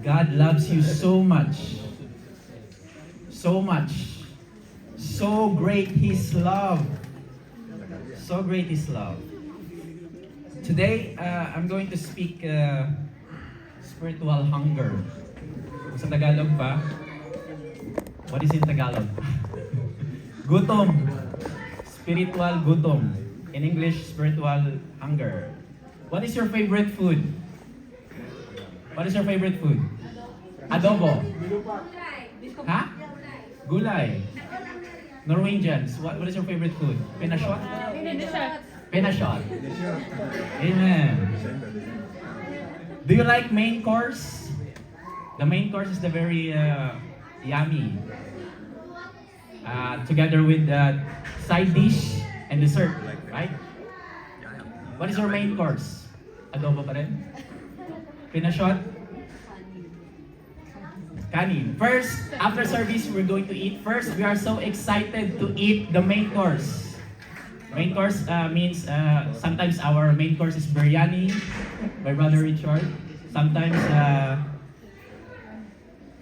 God loves you so much. So much. So great His love. So great His love. Today, I'm going to speak spiritual hunger. Sa Tagalog pa, what is in Tagalog? Gutom. Spiritual gutom. In English, spiritual hunger. What is your favorite food? What is your favorite food? Adobo. Ha? Gulay. Norwegians, what is your favorite food? Pinashot? Pinashot. Amen. Do you like main course? The main course is the very yummy. Together with the side dish and dessert, right? What is your main course? Adobo pa rin? Pinashot? Kanin. First, after service, we're going to eat. First, we are so excited to eat the main course. Main course means sometimes our main course is biryani by Brother Richard. Sometimes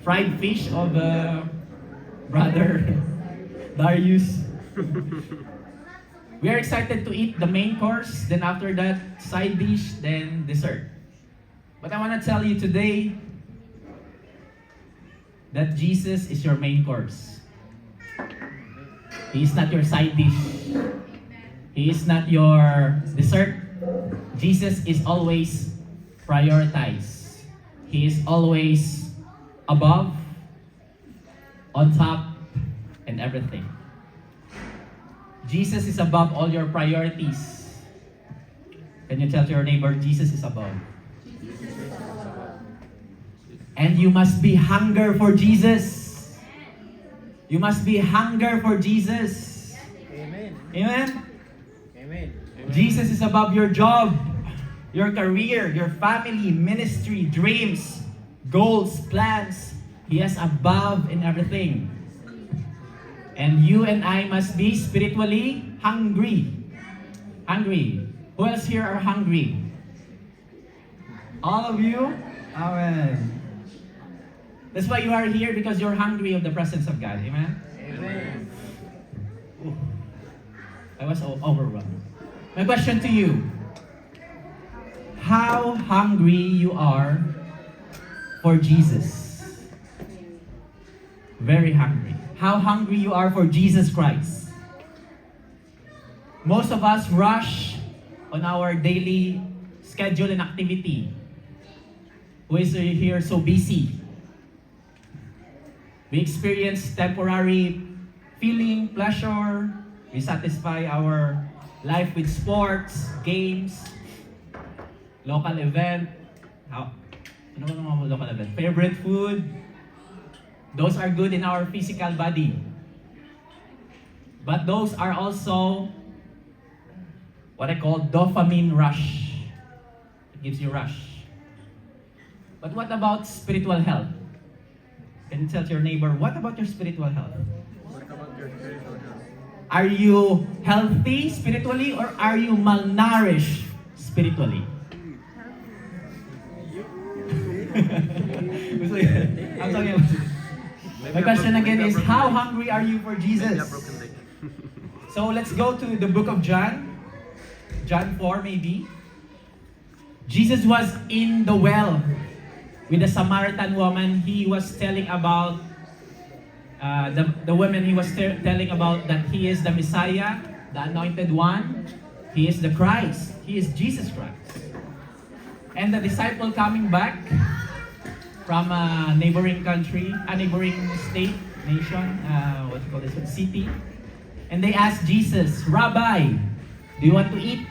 fried fish of Brother Darius. We are excited to eat the main course, then after that, side dish, then dessert. But I want to tell you today that Jesus is your main course. He is not your side dish. He is not your dessert. Jesus is always prioritized. He is always above, on top, and everything. Jesus is above all your priorities. Can you tell to your neighbor, Jesus is above? And you must be hunger for Jesus. You must be hunger for Jesus. Amen. Amen? Amen. Jesus is above your job, your career, your family, ministry, dreams, goals, plans. He is above in everything. And you and I must be spiritually hungry. Hungry. Who else here are hungry? All of you? Amen. That's why you are here, because you're hungry of the presence of God. Amen? Amen. Ooh. I was overwhelmed. My question to you: how hungry you are for Jesus? Very hungry. How hungry you are for Jesus Christ. Most of us rush on our daily schedule and activity. Who is here so busy? We experience temporary feeling, pleasure. We satisfy our life with sports, games, local event. Ano mga local event? Favorite food. Those are good in our physical body. But those are also what I call dopamine rush. It gives you rush. But what about spiritual health? Can you tell to your neighbor, what about your spiritual health? What about your spiritual health? Are you healthy spiritually, or are you malnourished spiritually? I'm talking about. My question again is, how hungry are you for Jesus? So let's go to the book of John. John 4 maybe. Jesus was in the well with the Samaritan woman. He was telling about the woman. He was telling about that he is the Messiah, the anointed one. He is the Christ. He is Jesus Christ. And the disciple coming back from a neighboring country, a neighboring state, nation, what you call this one, city. And they asked Jesus, Rabbi, do you want to eat?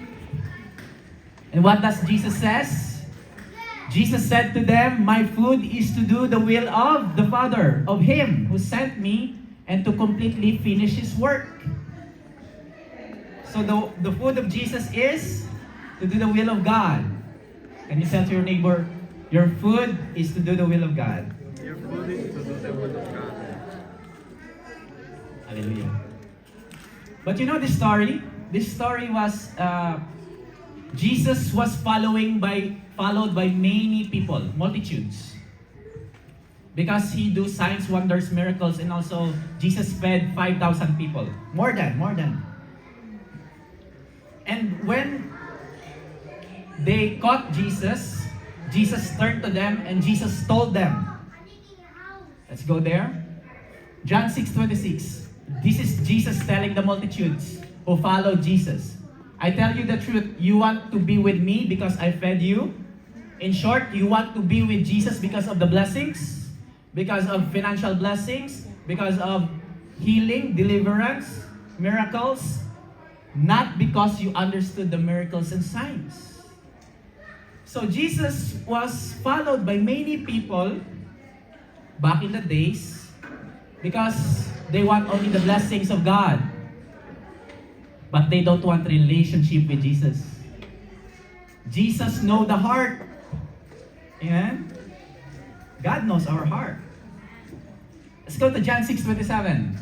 And what does Jesus says? Jesus said to them, my food is to do the will of the Father, of Him who sent me, and to completely finish His work. So the food of Jesus is to do the will of God. Can you tell to your neighbor, your food is to do the will of God? Your food is to do the will of God. Hallelujah. But you know this story? This story was, Jesus was followed by many people, multitudes. because he do signs, wonders, miracles, and also Jesus fed 5,000 people. More than. And when they caught Jesus, Jesus turned to them and Jesus told them. Let's go there. John 6:26. This is Jesus telling the multitudes who followed Jesus. I tell you the truth, you want to be with me because I fed you. In short, you want to be with Jesus because of the blessings, because of financial blessings, because of healing, deliverance, miracles, not because you understood the miracles and signs. So Jesus was followed by many people back in the days because they want only the blessings of God. But they don't want relationship with Jesus. Jesus knows the heart. Amen? God knows our heart. Let's go to John 6:27.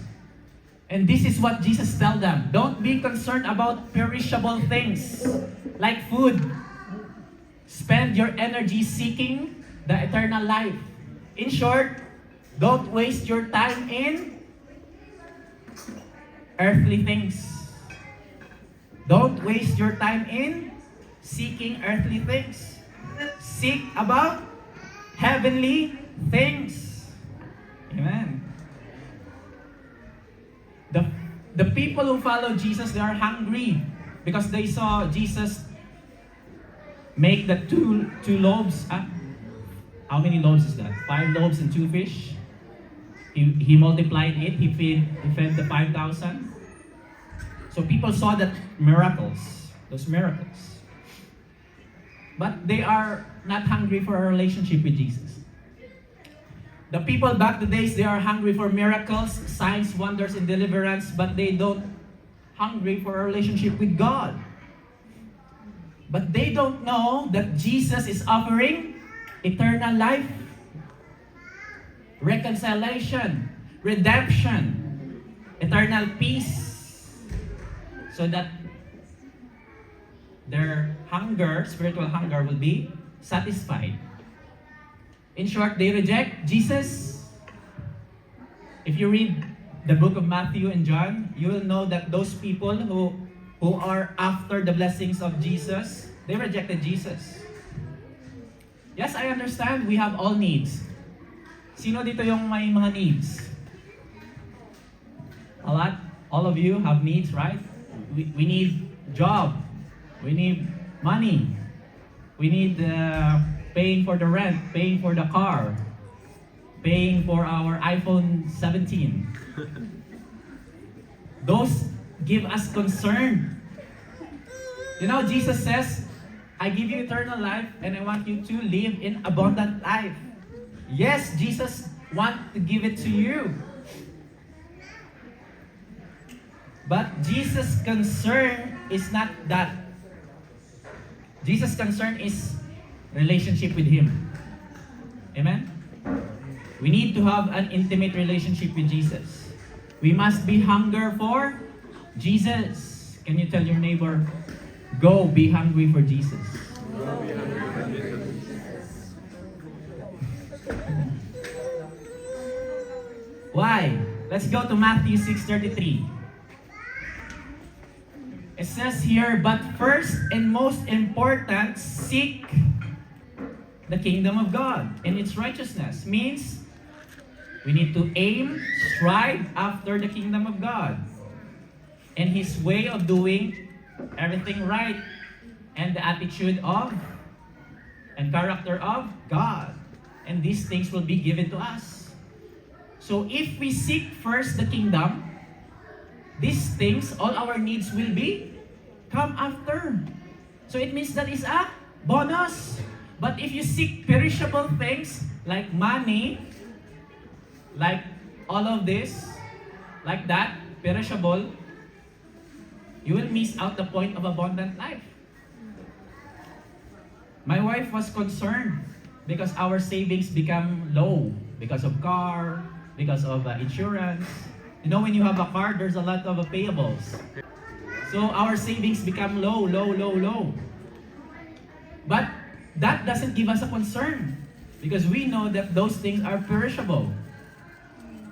And this is what Jesus tells them. Don't be concerned about perishable things like food. Spend your energy seeking the eternal life. In short, don't waste your time in earthly things. Don't waste your time in seeking earthly things. Seek about heavenly things. Amen. The people who follow Jesus, they are hungry because they saw Jesus make the two loaves. How many loaves is that? 5 loaves and 2 fish. He multiplied it. He fed the 5,000. So people saw that those miracles. But they are not hungry for a relationship with Jesus. The people back the days, they are hungry for miracles, signs, wonders, and deliverance, but they don't hungry for a relationship with God. But they don't know that Jesus is offering eternal life, reconciliation, redemption, eternal peace, so that their hunger, spiritual hunger, will be satisfied. In short, they reject Jesus. If you read the book of Matthew and John, you will know that those people who are after the blessings of Jesus, they rejected Jesus. Yes, I understand we have all needs. Sino dito yung may mga needs? A lot? All of you have needs, right? We need job. We need money. We need paying for the rent, paying for the car, paying for our iPhone 17. Those give us concern. You know, Jesus says, I give you eternal life and I want you to live in abundant life. Yes, Jesus wants to give it to you. But Jesus' concern is not that. Jesus' concern is relationship with Him. Amen? We need to have an intimate relationship with Jesus. We must be hunger for Jesus. Can you tell your neighbor, go be hungry for Jesus? Go be hungry for Jesus. Why? Let's go to Matthew 6:33. It says here, but first and most important, seek the kingdom of God and its righteousness. Means we need to aim, strive after the kingdom of God and His way of doing everything right and the attitude of and character of God. And these things will be given to us. So if we seek first the kingdom, these things, all our needs will be come after. So it means that is a bonus. But if you seek perishable things like money, like all of this, like that, perishable, you will miss out the point of abundant life. My wife was concerned because our savings become low because of car, because of insurance. You know, when you have a car, there's a lot of payables. So our savings become low. But that doesn't give us a concern Because we know that those things are perishable.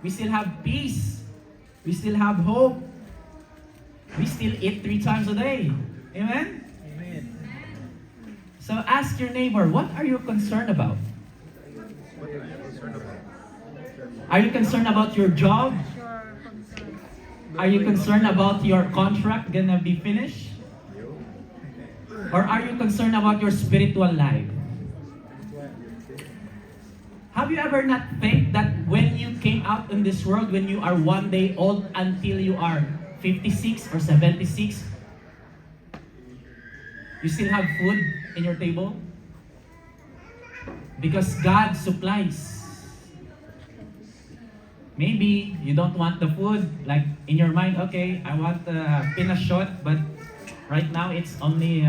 We still have peace. We still have hope. We still eat 3 times a day. Amen? Amen. So ask your neighbor, what are you concerned about? What are you concerned about? Are you concerned about your job? Are you concerned about your contract gonna be finished? Or are you concerned about your spiritual life? Have you ever not think that when you came out in this world, when you are 1 day old until you are 56 or 76, you still have food in your table? Because God supplies. Maybe you don't want the food, like in your mind, okay, I want pinashot, but right now it's only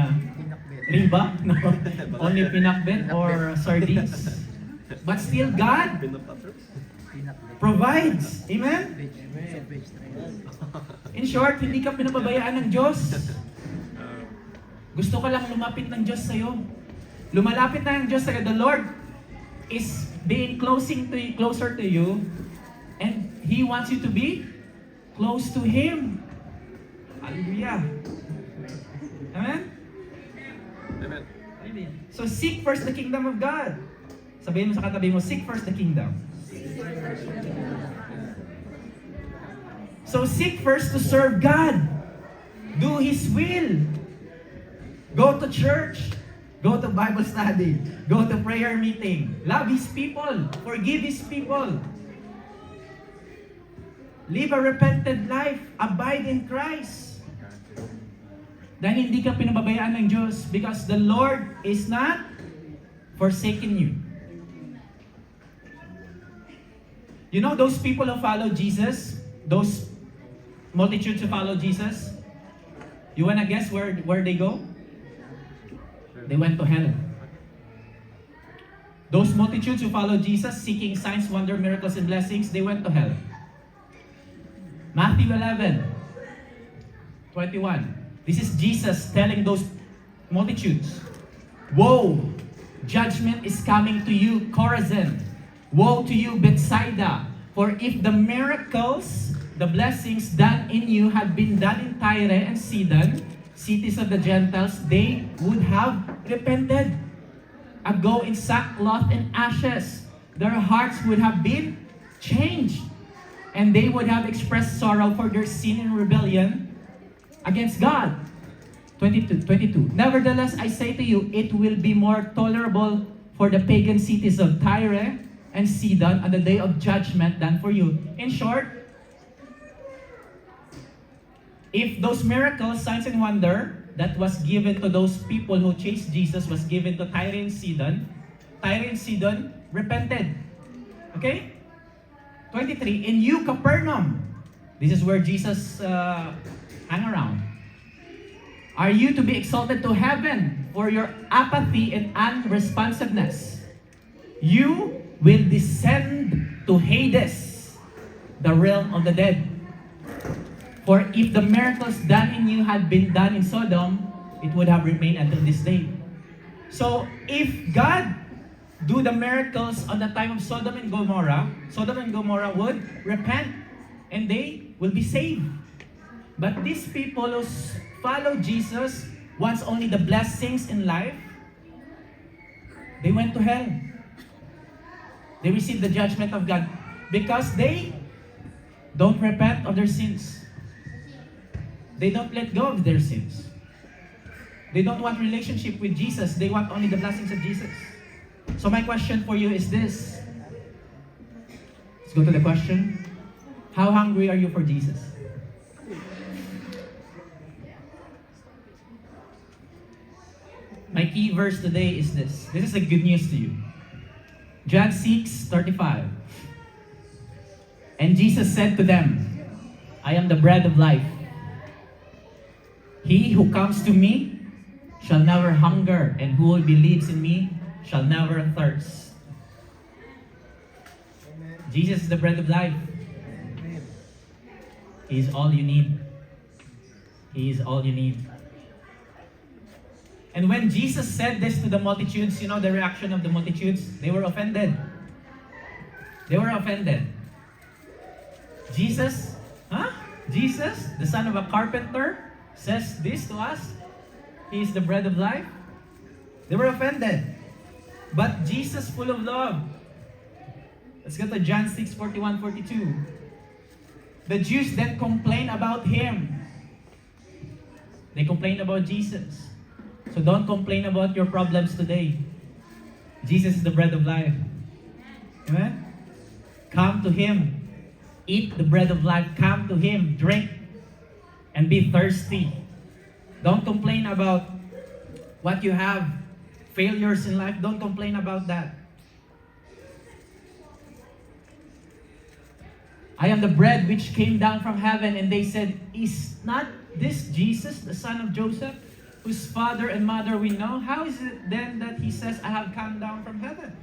riba, no, only pinakbet or sardines. But still God provides. Amen? In short, hindi ka pinababayaan ng Diyos. Gusto ka lang lumapit ng Diyos sa'yo. Lumalapit na ang Diyos sa'yo. The Lord is being closer to you, and He wants you to be close to Him. Hallelujah. Amen? Amen. So seek first the kingdom of God. Sabihin mo sa katabi mo, seek first the kingdom. So seek first to serve God. Do His will. Go to church. Go to Bible study. Go to prayer meeting. Love His people. Forgive His people. Live a repentant life. Abide in Christ. Dahil hindi ka pinababayaan ng Diyos, because the Lord is not forsaken you. You know those people who follow Jesus? Those multitudes who follow Jesus? You wanna guess where they go? They went to hell. Those multitudes who follow Jesus, seeking signs, wonder, miracles, and blessings, they went to hell. Matthew 11:21. This is Jesus telling those multitudes, woe, judgment is coming to you, Chorazin. Woe to you, Bethsaida. For if the miracles, the blessings done in you had been done in Tyre and Sidon, cities of the Gentiles, they would have repented and go in sackcloth and ashes. Their hearts would have been changed, and they would have expressed sorrow for their sin and rebellion against God. 22. Nevertheless, I say to you, it will be more tolerable for the pagan cities of Tyre and Sidon on the day of judgment than for you. In short, if those miracles, signs, and wonder that was given to those people who chased Jesus was given to Tyre and Sidon repented. Okay? 23. In you, Capernaum, this is where Jesus hung around. Are you to be exalted to heaven for your apathy and unresponsiveness? You will descend to Hades, the realm of the dead. For if the miracles done in you had been done in Sodom, it would have remained until this day. So, if God do the miracles on the time of Sodom and Gomorrah would repent and they will be saved. But these people who follow Jesus wants only the blessings in life, they went to hell. They received the judgment of God because they don't repent of their sins. They don't let go of their sins. They don't want relationship with Jesus. They want only the blessings of Jesus. So my question for you is this. Let's go to the question. How hungry are you for Jesus? My key verse today is this. This is a good news to you. John 6:35. And Jesus said to them, I am the bread of life. He who comes to me shall never hunger, and who believes in me shall never thirst. Jesus is the bread of life. He is all you need. He is all you need. And when Jesus said this to the multitudes, you know the reaction of the multitudes? They were offended. They were offended. Jesus, Jesus, the son of a carpenter, says this to us. He is the bread of life. They were offended. But Jesus, full of love. Let's go to John 6:41-42. The Jews then complain about him. They complain about Jesus. So don't complain about your problems today. Jesus is the bread of life. Amen? Come to Him. Eat the bread of life. Come to Him. Drink. And be thirsty. Don't complain about what you have. Failures in life. Don't complain about that. I am the bread which came down from heaven. And they said, is not this Jesus, the son of Joseph, whose father and mother we know? How is it then that he says, I have come down from heaven?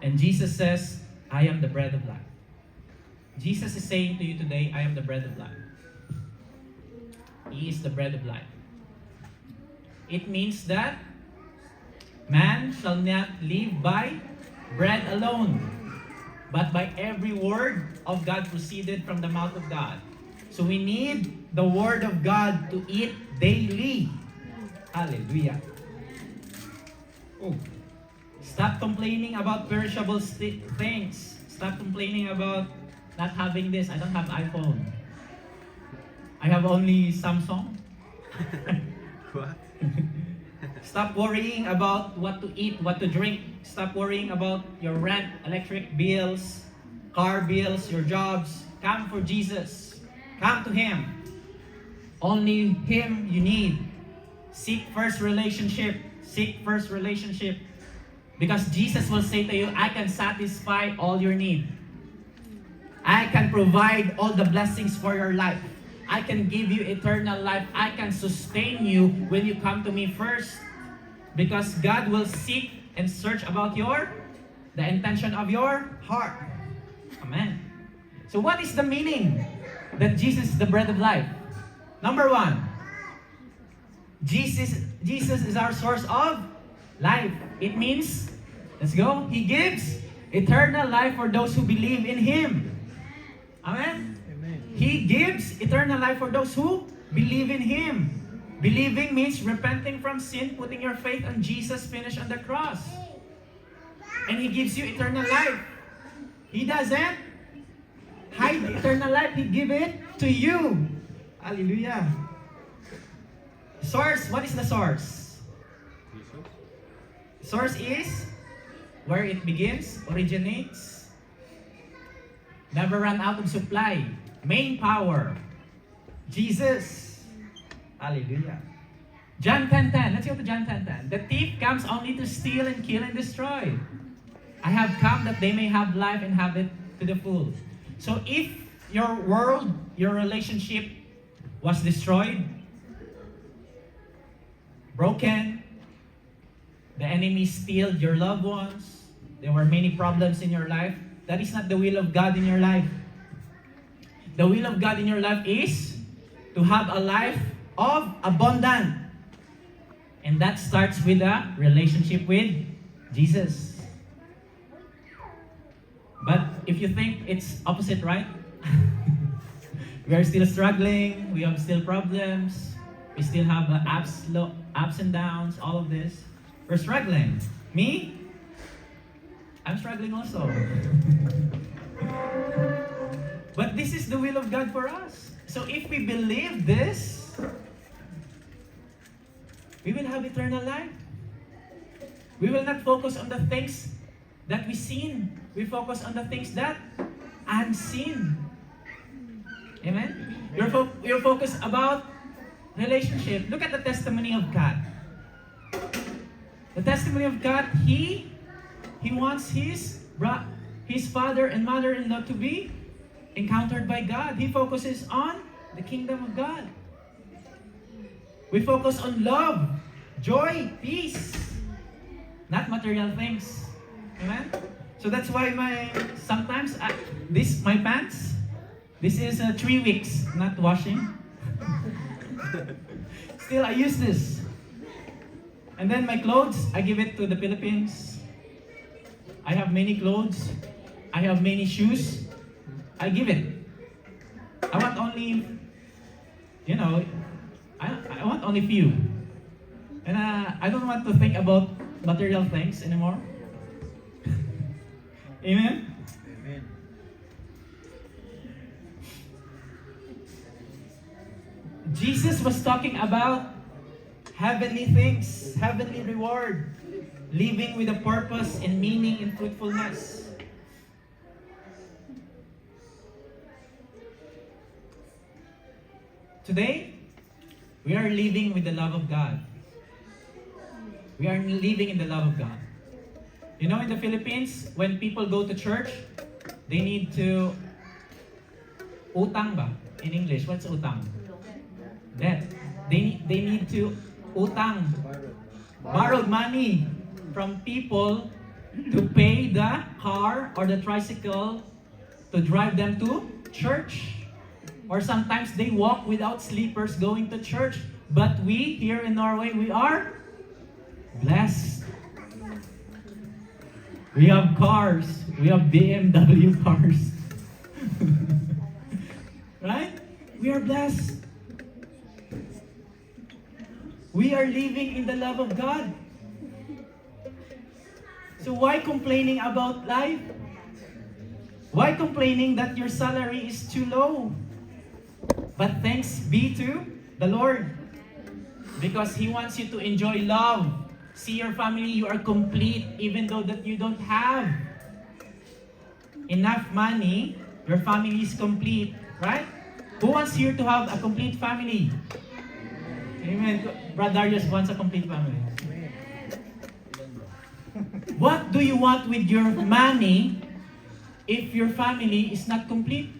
And Jesus says, I am the bread of life. Jesus is saying to you today, I am the bread of life. He is the bread of life. It means that man shall not live by bread alone, but by every word of God proceeded from the mouth of God. So we need the word of God to eat daily. Hallelujah. Oh. Stop complaining about perishable things. Stop complaining about not having this. I don't have iPhone. I have only Samsung. What? Stop worrying about what to eat, what to drink. Stop worrying about your rent, electric bills, car bills, your jobs. Come for Jesus. Come to Him. Only Him you need. Seek first relationship. Seek first relationship. Because Jesus will say to you, I can satisfy all your need. I can provide all the blessings for your life. I can give you eternal life. I can sustain you when you come to me first. Because God will seek and search about the intention of your heart. Amen. So what is the meaning that Jesus is the bread of life? Number one, Jesus is our source of life. It means, let's go, He gives eternal life for those who believe in Him. Amen? Amen. He gives eternal life for those who believe in Him. Believing means repenting from sin, putting your faith on Jesus finished on the cross. And He gives you eternal life. He doesn't hide the eternal life. He gives it to you. Hallelujah. Source, what is the source? Jesus. Source is where it begins, originates, never run out of supply. Main power, Jesus. Hallelujah. John 10:10. Let's go to John 10:10. The thief comes only to steal and kill and destroy. I have come that they may have life and have it to the full. So if your world, your relationship was destroyed, broken, the enemy steal your loved ones, there were many problems in your life, that is not the will of God in your life. The will of God in your life is to have a life of abundance. And that starts with a relationship with Jesus. But if you think it's opposite, right? We are still struggling, we have still problems, we still have ups and downs, all of this. We're struggling. Me? I'm struggling also. But this is the will of God for us. So if we believe this, we will have eternal life. We will not focus on the things that we seen. We focus on the things that unseen. Amen? You're focused about relationship. Look at the testimony of God. The testimony of God, He wants His father and mother-in-law to be encountered by God. He focuses on the kingdom of God. We focus on love, joy, peace, not material things. Amen? So that's why my pants, this is 3 weeks, not washing. still I use this. And then my clothes, I give it to the Philippines. I have many clothes. I have many shoes. I give it. I want only, I want only few. And I don't want to think about material things anymore. Amen? Amen. Jesus was talking about heavenly things, heavenly reward, living with a purpose and meaning and fruitfulness. Today, we are living with the love of God. We are living in the love of God. You know, in the Philippines, when people go to church, they need to utang ba? In English, what's utang? Debt. They need to utang, borrowed money from people to pay the car or the tricycle to drive them to church. Or sometimes they walk without sleepers going to church. But we, here in Norway, we are blessed. We have cars. We have BMW cars. Right? We are blessed. We are living in the love of God. So why complaining about life? Why complaining that your salary is too low? But thanks be to the Lord. Because He wants you to enjoy love. See your family, you are complete even though that you don't have enough money. Your family is complete, right? Who wants here to have a complete family? Amen. Brother Darius wants a complete family. What do you want with your money if your family is not complete?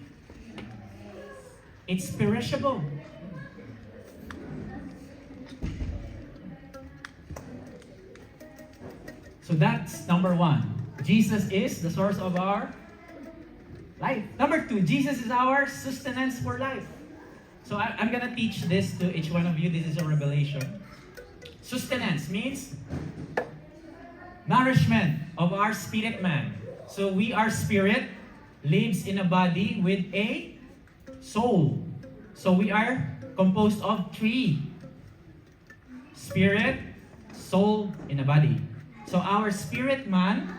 It's perishable. So that's number one. Jesus is the source of our life. Number two, Jesus is our sustenance for life. So I'm going to teach this to each one of you. This is a revelation. Sustenance means nourishment of our spirit man. So we are spirit, lives in a body with a soul. So we are composed of three: spirit, soul, and a body. So our spirit man,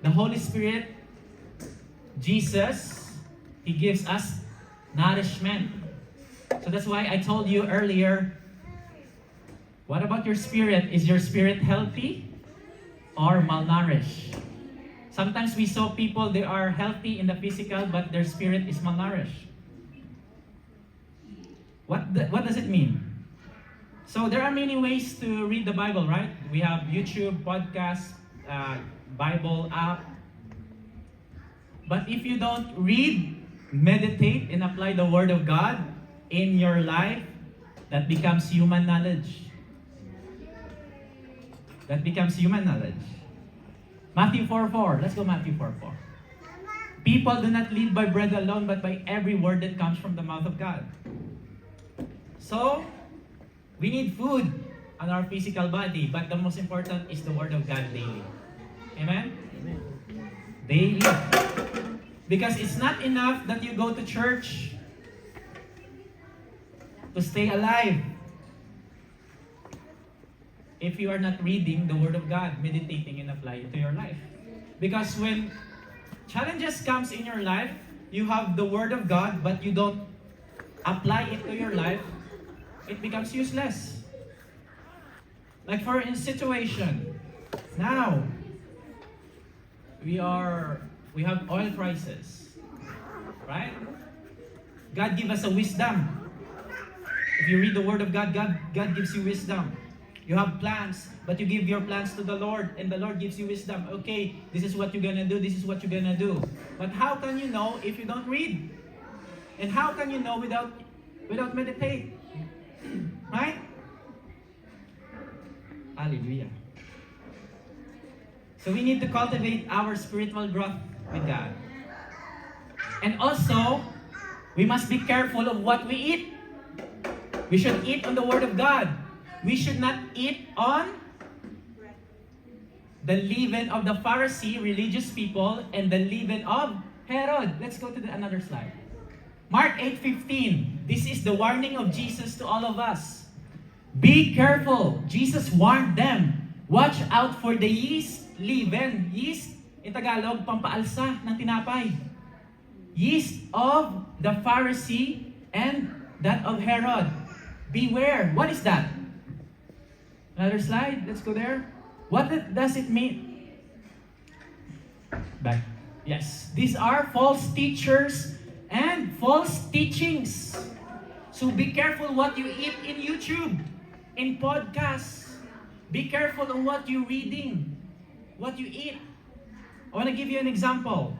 the Holy Spirit, Jesus, He gives us nourishment. So that's why I told you earlier, what about your spirit? Is your spirit healthy or malnourished? Sometimes we saw people, they are healthy in the physical, but their spirit is malnourished. What does it mean? So there are many ways to read the Bible, right? We have YouTube, podcast, Bible app. But if you don't read, meditate, and apply the Word of God in your life, that becomes human knowledge. That becomes human knowledge. Matthew 4:4. Let's go Matthew 4:4. People do not live by bread alone, but by every word that comes from the mouth of God. So, we need food on our physical body, but the most important is the Word of God daily. Amen? Daily. Because it's not enough that you go to church to stay alive if you are not reading the Word of God, meditating and applying it to your life. Because when challenges comes in your life, you have the Word of God, but you don't apply it to your life, it becomes useless. Like for in situation, now, we have oil prices, right? God give us a wisdom. If you read the Word of God, God gives you wisdom. You have plans, but you give your plans to the Lord, and the Lord gives you wisdom. Okay, this is what you're gonna do, this is what you're gonna do. But how can you know if you don't read? And how can you know without meditate? Right? Hallelujah. So we need to cultivate our spiritual growth with God. And also, we must be careful of what we eat. We should eat on the Word of God. We should not eat on the leaven of the Pharisee, religious people, and the leaven of Herod. Let's go to another slide. Mark 8:15. This is the warning of Jesus to all of us. Be careful. Jesus warned them. Watch out for the yeast, leaven. Yeast, in Tagalog, pampaalsa ng tinapay. Yeast of the Pharisee and that of Herod. Beware. What is that? Another slide. Let's go there. What does it mean? Back. Yes. These are false teachers and false teachings. So be careful what you eat in YouTube, in podcasts. Be careful on what you're reading, what you eat. I want to give you an example.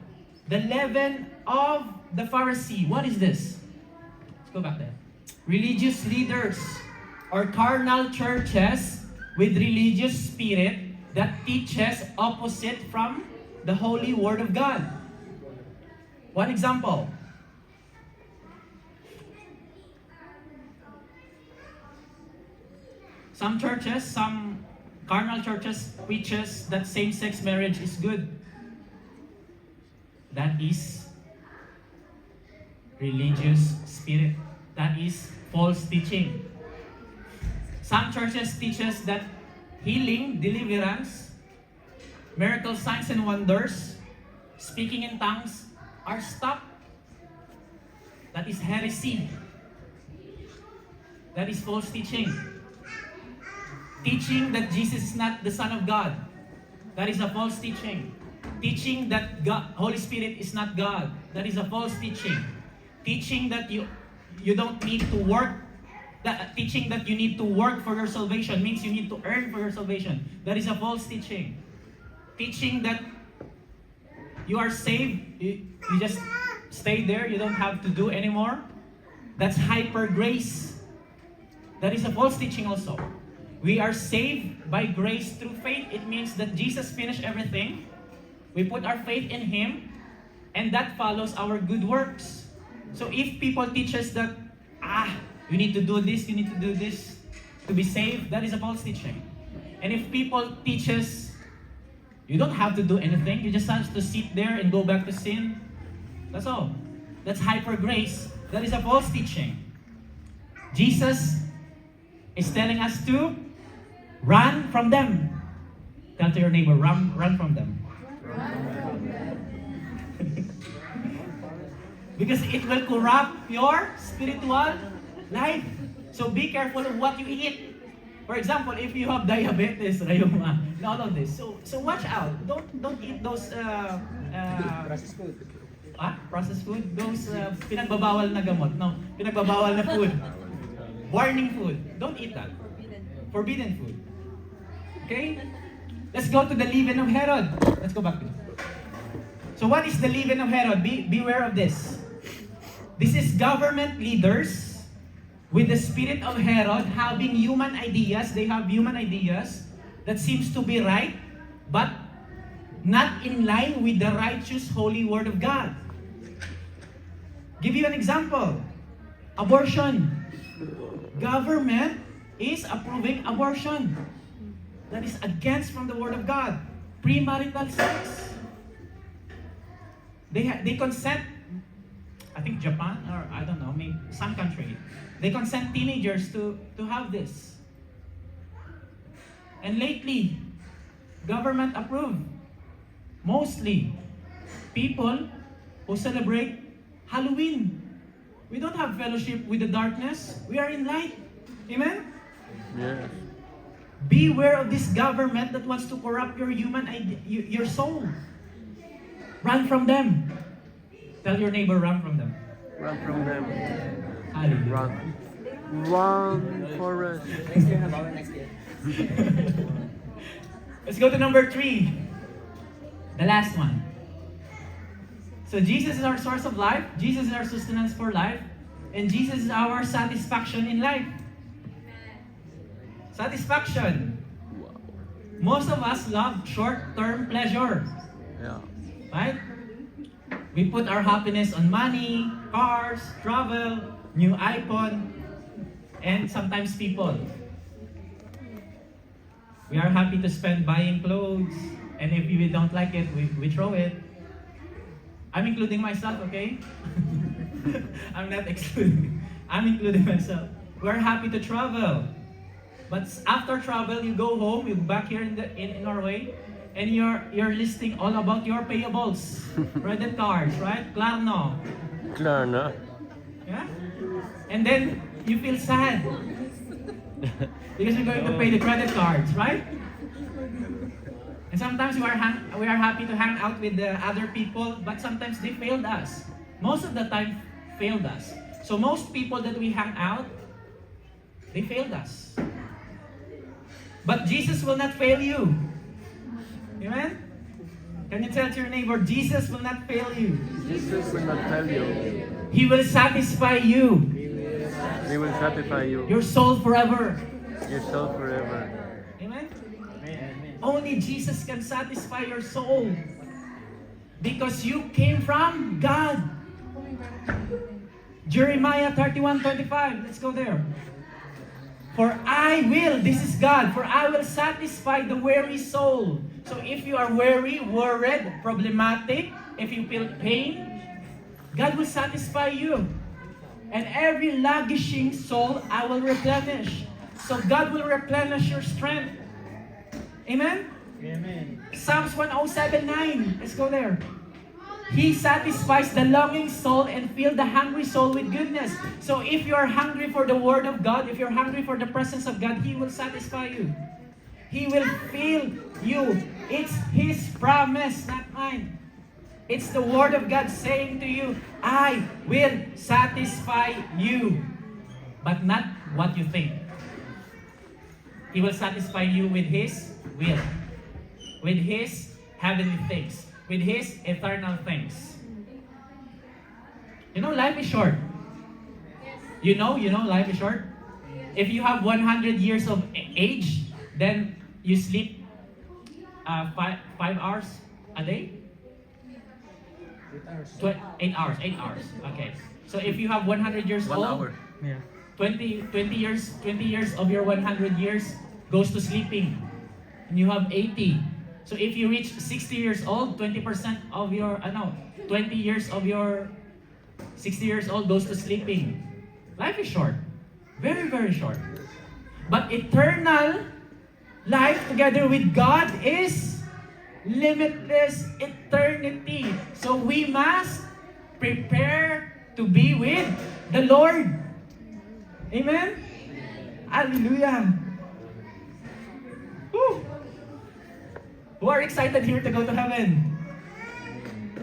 The leaven of the Pharisee. What is this? Let's go back there. Religious leaders or carnal churches with religious spirit that teaches opposite from the holy word of God. One example. Some churches, some carnal churches preaches that same-sex marriage is good. That is religious spirit. That is false teaching. Some churches teaches that healing, deliverance, miracles, signs and wonders, speaking in tongues are stopped. That is heresy. That is false teaching. Teaching that Jesus is not the Son of God. That is a false teaching. Teaching that Holy Spirit is not God. That is a false teaching. Teaching that you don't need to work. Teaching that you need to work for your salvation means you need to earn for your salvation. That is a false teaching. Teaching that you are saved, you just stay there, you don't have to do anymore. That's hyper grace. That is a false teaching also. We are saved by grace through faith. It means that Jesus finished everything. We put our faith in Him, and that follows our good works. So if people teach us that, you need to do this, you need to do this to be saved, that is a false teaching. And if people teach us, you don't have to do anything, you just have to sit there and go back to sin, that's all. That's hyper grace. That is a false teaching. Jesus is telling us to run from them. Tell to your neighbor, run from them. Because it will corrupt your spiritual life. So be careful of what you eat. For example, if you have diabetes, rayuma, and all of this. So watch out. Don't eat those Processed food. processed food. Those pinagbabawal na gamot. No, pinagbabawal na food. Warning food. Don't eat that. Forbidden food. Okay? Let's go to the leaven of Herod. Let's go back to it. So what is the leaven of Herod? Beware of this. This is government leaders with the spirit of Herod having human ideas. They have human ideas that seems to be right, but not in line with the righteous holy word of God. Give you an example. Abortion. Government is approving abortion. That is against from the word of God. Premarital sex. They consent, I think Japan, or I don't know, maybe some country. They consent teenagers to have this. And lately, government approved. Mostly, people who celebrate Halloween. We don't have fellowship with the darkness. We are in light. Amen? Yes. Beware of this government that wants to corrupt your your soul. Run from them. Tell your neighbor, run from them. Run from them. Hallelujah. Run. Run, Forrest. Next year, how about next year? Let's go to number 3. The last one. So Jesus is our source of life. Jesus is our sustenance for life. And Jesus is our satisfaction in life. Satisfaction. Most of us love short-term pleasure. Yeah. Right? We put our happiness on money, cars, travel, new iPhone. and sometimes people. We are happy to spend buying clothes, and if we don't like it, we throw it. I'm including myself, okay? I'm not excluding. I'm including myself. We're happy to travel. But after travel, you go home, you back here in Norway, and you're listing all about your payables. Credit cards, right? Klarna. Klarna. Yeah? And then you feel sad. Because you're going to pay the credit cards, right? And sometimes we are happy to hang out with the other people, but sometimes they failed us. Most of the time, failed us. So most people that we hang out, they failed us. But Jesus will not fail you. Amen? Can you tell to your neighbor, Jesus will not fail you. Jesus will not fail you. He will satisfy you, He will satisfy you. your soul forever. Your soul forever. Amen? Amen. Only Jesus can satisfy your soul. Because you came from God. Jeremiah 31:25. Let's go there. For I will, this is God, for I will satisfy the weary soul. So if you are weary, worried, problematic, if you feel pain, God will satisfy you. And every languishing soul I will replenish. So God will replenish your strength. Amen? Amen. Psalms 107:9. Let's go there. He satisfies the longing soul and fills the hungry soul with goodness. So if you are hungry for the Word of God, if you're hungry for the presence of God, He will satisfy you. He will fill you. It's His promise, not mine. It's the Word of God saying to you, I will satisfy you. But not what you think. He will satisfy you with His will. With His heavenly things. With His eternal things. You know, life is short. You know, life is short. If you have 100 years of age, then you sleep 5 hours a day? 8 hours. 8 hours. Okay. So if you have 100 years 1 old, hour. Yeah. 20 years of your 100 years goes to sleeping. And you have 80. So if you reach 60 years old, 20% of your 20 years of your 60 years old goes to sleeping. Life is short. Very, very short. But eternal life together with God is limitless eternity. So we must prepare to be with the Lord. Amen? Hallelujah. Woo. Who are excited here to go to heaven?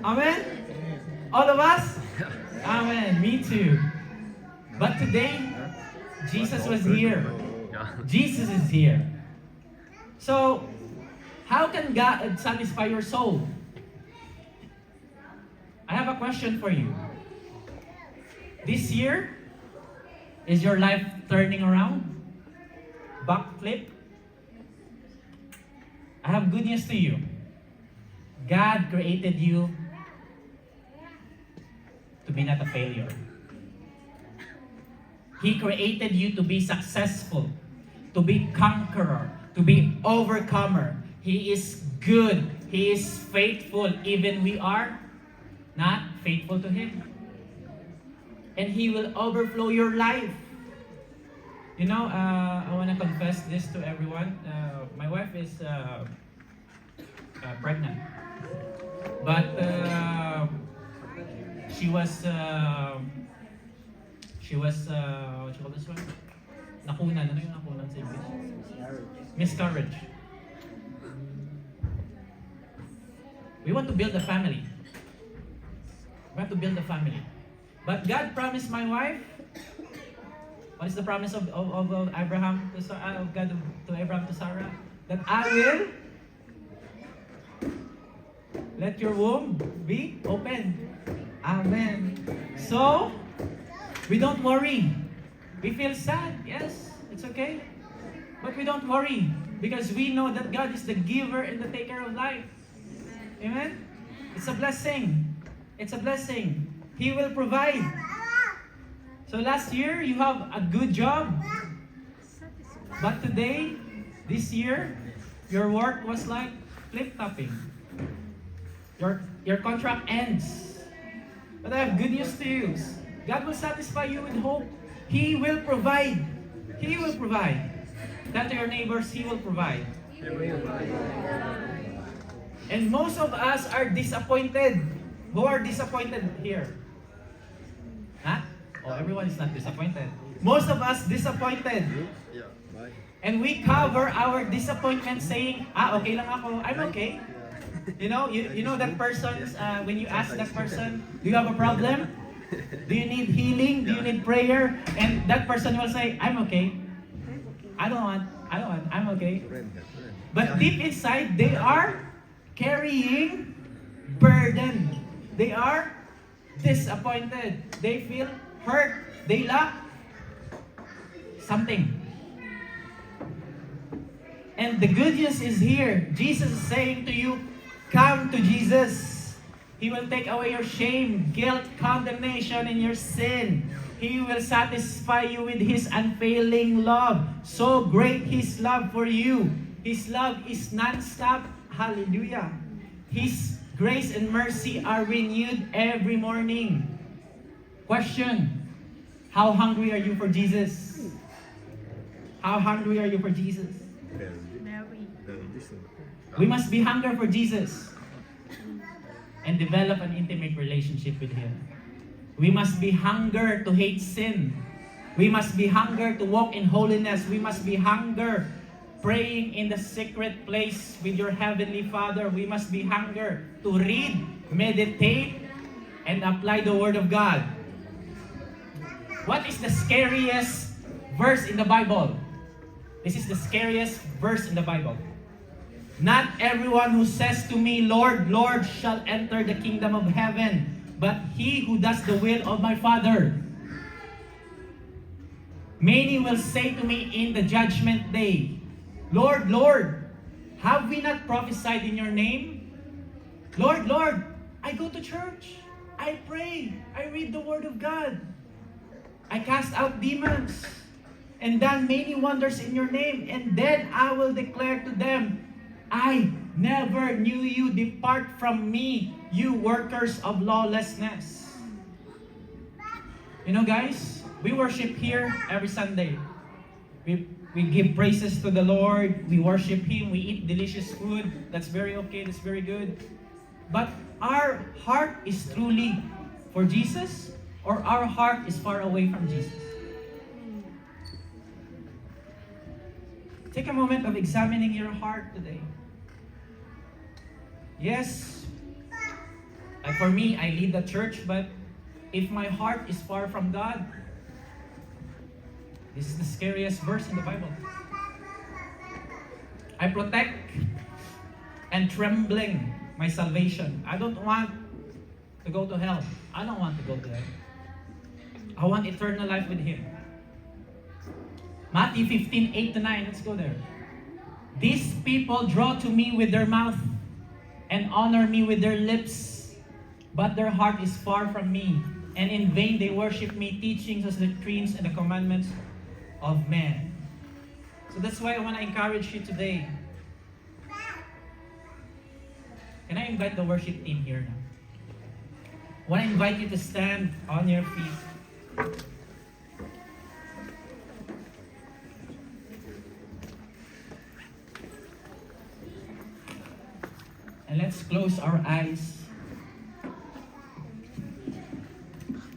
Amen? All of us? Amen. Me too. But today, Jesus was here. Yeah. Jesus is here. So, how can God satisfy your soul? I have a question for you. This year, is your life turning around? Backflip? I have good news to you. God created you to be not a failure. He created you to be successful, to be conqueror, to be overcomer. He is good. He is faithful, even we are not faithful to Him. And He will overflow your life. You know, I want to confess this to everyone. My wife is pregnant. But she was what you call this one? Nakunan. Ano yung nakunan sa English? Miscarriage. We want to build a family. We want to build a family. But God promised my wife, what is the promise of Abraham to Sarah, of God to Abraham to Sarah? That I will let your womb be open. Amen. So, we don't worry. We feel sad, yes, it's okay. But we don't worry because we know that God is the giver and the taker of life. Amen? It's a blessing. It's a blessing. He will provide. So last year, you have a good job. But today, this year, your work was like flip-flopping. Your contract ends. But I have good news to you. God will satisfy you with hope. He will provide. He will provide. Tell to your neighbors, He will provide. And most of us are disappointed. Who are disappointed here? Huh? Oh, everyone is not disappointed. Most of us disappointed. And we cover our disappointment saying, okay lang ako, I'm okay. You know that person, when you ask that person, do you have a problem? Do you need healing? Do you need prayer? And that person will say, I'm okay. I don't want, I'm okay. But deep inside, they are carrying burden. They are disappointed. They feel hurt. They lack something. And the good news is here. Jesus is saying to you, come to Jesus. He will take away your shame, guilt, condemnation, and your sin. He will satisfy you with His unfailing love. So great His love for you. His love is non-stop. Hallelujah. His grace and mercy are renewed every morning. Question: how hungry are you for Jesus? How hungry are you for Jesus? We must be hungry for Jesus and develop an intimate relationship with Him. We must be hunger to hate sin. We must be hunger to walk in holiness. We must be hunger praying in the secret place with your Heavenly Father. We must be hunger to read, meditate, and apply the Word of God. What is the scariest verse in the Bible? This is the scariest verse in the Bible. Not everyone who says to me, Lord, Lord, shall enter the kingdom of heaven, but he who does the will of my Father. Many will say to me in the judgment day, Lord, Lord, have we not prophesied in your name? Lord, Lord, I go to church, I pray, I read the Word of God, I cast out demons, and done many wonders in your name, and then I will declare to them, I never knew you. Depart from me, you workers of lawlessness. You know, guys, we worship here every Sunday. We give praises to the Lord. We worship Him. We eat delicious food. That's very okay. That's very good. But our heart is truly for Jesus, or our heart is far away from Jesus? Take a moment of examining your heart today. Yes, for me, I lead the church, but if my heart is far from God, this is the scariest verse in the Bible. I protect and trembling my salvation. I don't want to go to hell. I don't want to go to hell. I want eternal life with Him. Matthew 15:8-9. Let's go there. These people draw to me with their mouth and honor me with their lips, but their heart is far from me, and in vain they worship me, teaching us the doctrines and the commandments of men. So that's why I want to encourage you today. Can I invite the worship team here now? I want to invite you to stand on your feet. And let's close our eyes.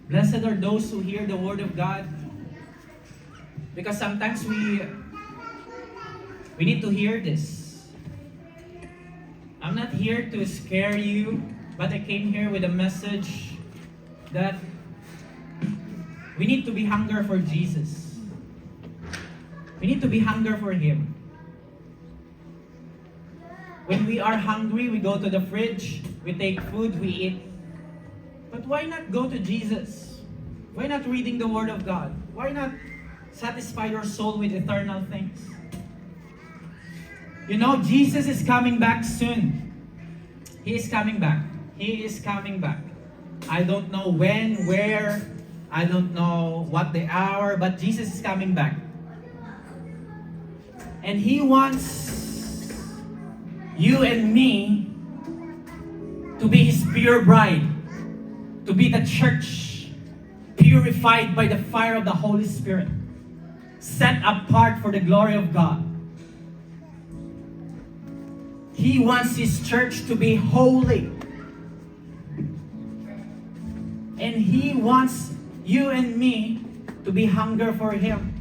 Blessed are those who hear the Word of God. Because sometimes we need to hear this. I'm not here to scare you, but I came here with a message that we need to be hunger for Jesus. We need to be hunger for Him. When we are hungry, we go to the fridge, we take food, we eat. But why not go to Jesus? Why not reading the Word of God? Why not satisfy your soul with eternal things? You know, Jesus is coming back soon. He is coming back. He is coming back. I don't know when, where, I don't know what the hour, but Jesus is coming back. And He wants you and me to be His pure bride, to be the church, purified by the fire of the Holy Spirit, set apart for the glory of God. He wants His church to be holy. And He wants you and me to be hunger for Him.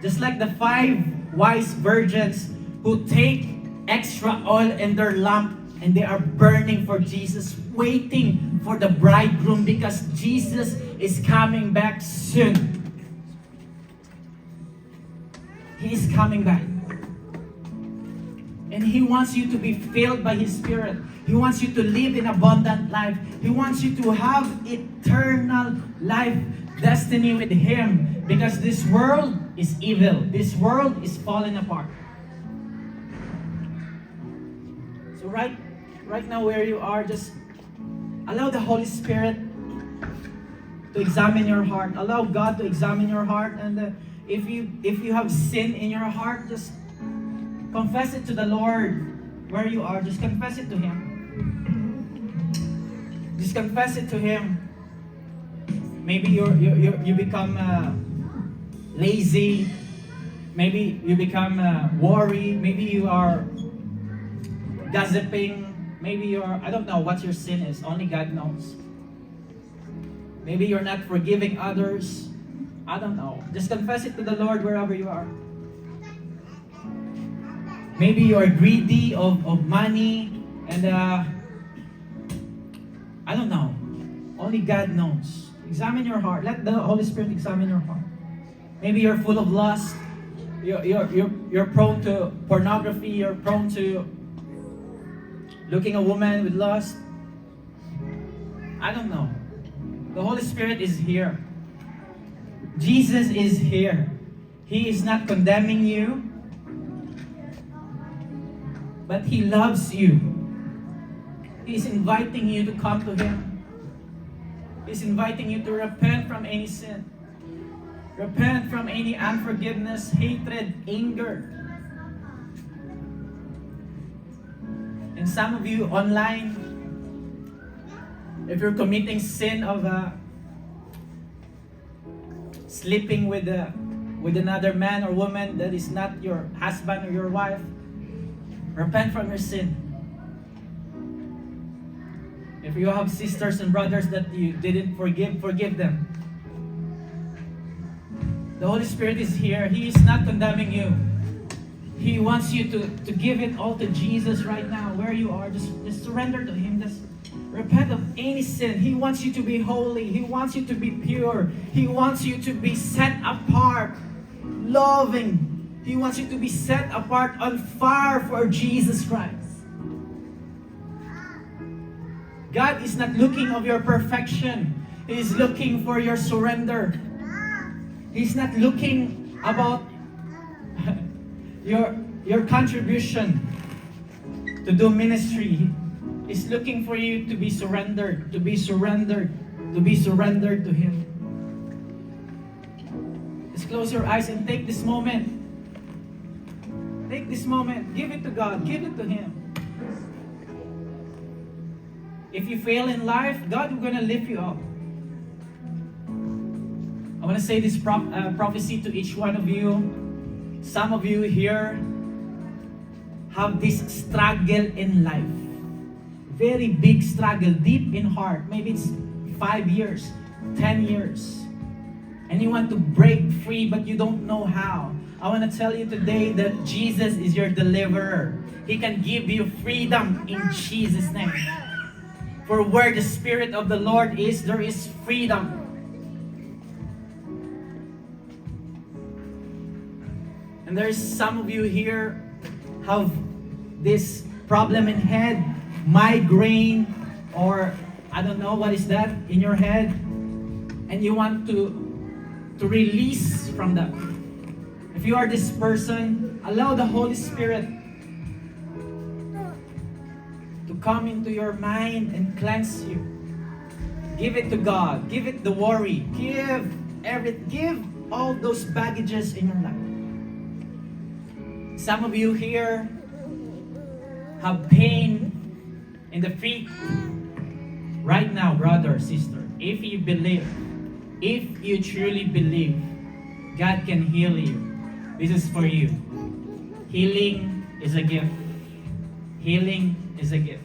Just like the 5 wise virgins who take extra oil in their lamp and they are burning for Jesus, waiting for the bridegroom because Jesus is coming back soon. He is coming back. And He wants you to be filled by His Spirit. He wants you to live in abundant life. He wants you to have eternal life destiny with Him. Because this world is evil. This world is falling apart. So right now where you are, just allow the Holy Spirit to examine your heart. Allow God to examine your heart. And if you have sin in your heart, just confess it to the Lord. Where you are, just confess it to Him. Just confess it to Him. Maybe you become lazy. Maybe you become worried. Maybe you are gossiping. Maybe you're, I don't know what your sin is. Only God knows. Maybe you're not forgiving others. I don't know. Just confess it to the Lord wherever you are. Maybe you are greedy of money and I don't know. Only God knows. Examine your heart. Let the Holy Spirit examine your heart. Maybe you're full of lust. You're prone to pornography. You're prone to looking a woman with lust. I don't know. The Holy Spirit is here. Jesus is here. He is not condemning you, but He loves you. He's inviting you to come to Him. He's inviting you to repent from any sin. Repent from any unforgiveness, hatred, anger. And some of you online, if you're committing sin of sleeping with another man or woman that is not your husband or your wife, repent from your sin. If you have sisters and brothers that you didn't forgive them. The Holy Spirit is here. He is not condemning you. He wants you to give it all to Jesus right now. Where you are, just surrender to Him. Just repent of any sin. He wants you to be holy. He wants you to be pure. He wants you to be set apart, loving. He wants you to be set apart on fire for Jesus Christ. God is not looking of your perfection. He is looking for your surrender. He's not looking about your contribution to do ministry. He's looking for you to be surrendered, to be surrendered to Him. Just close your eyes and take this moment. Take this moment. Give it to God. Give it to Him. If you fail in life, God is going to lift you up. I want to say this prophecy to each one of you. Some of you here have this struggle in life. Very big struggle, deep in heart. Maybe it's 5 years, 10 years. And you want to break free, but you don't know how. I want to tell you today that Jesus is your deliverer. He can give you freedom in Jesus' name. For where the Spirit of the Lord is, there is freedom. And there's some of you here have this problem in head, migraine, or I don't know what is that in your head, and you want to release from that. If you are this person, allow the Holy Spirit to come into your mind and cleanse you. Give it to God. Give it the worry. Give all those baggages in your life. Some of you here have pain in the feet. Right now, brother, sister, if you believe, if you truly believe, God can heal you. This is for you. Healing is a gift. Healing is a gift.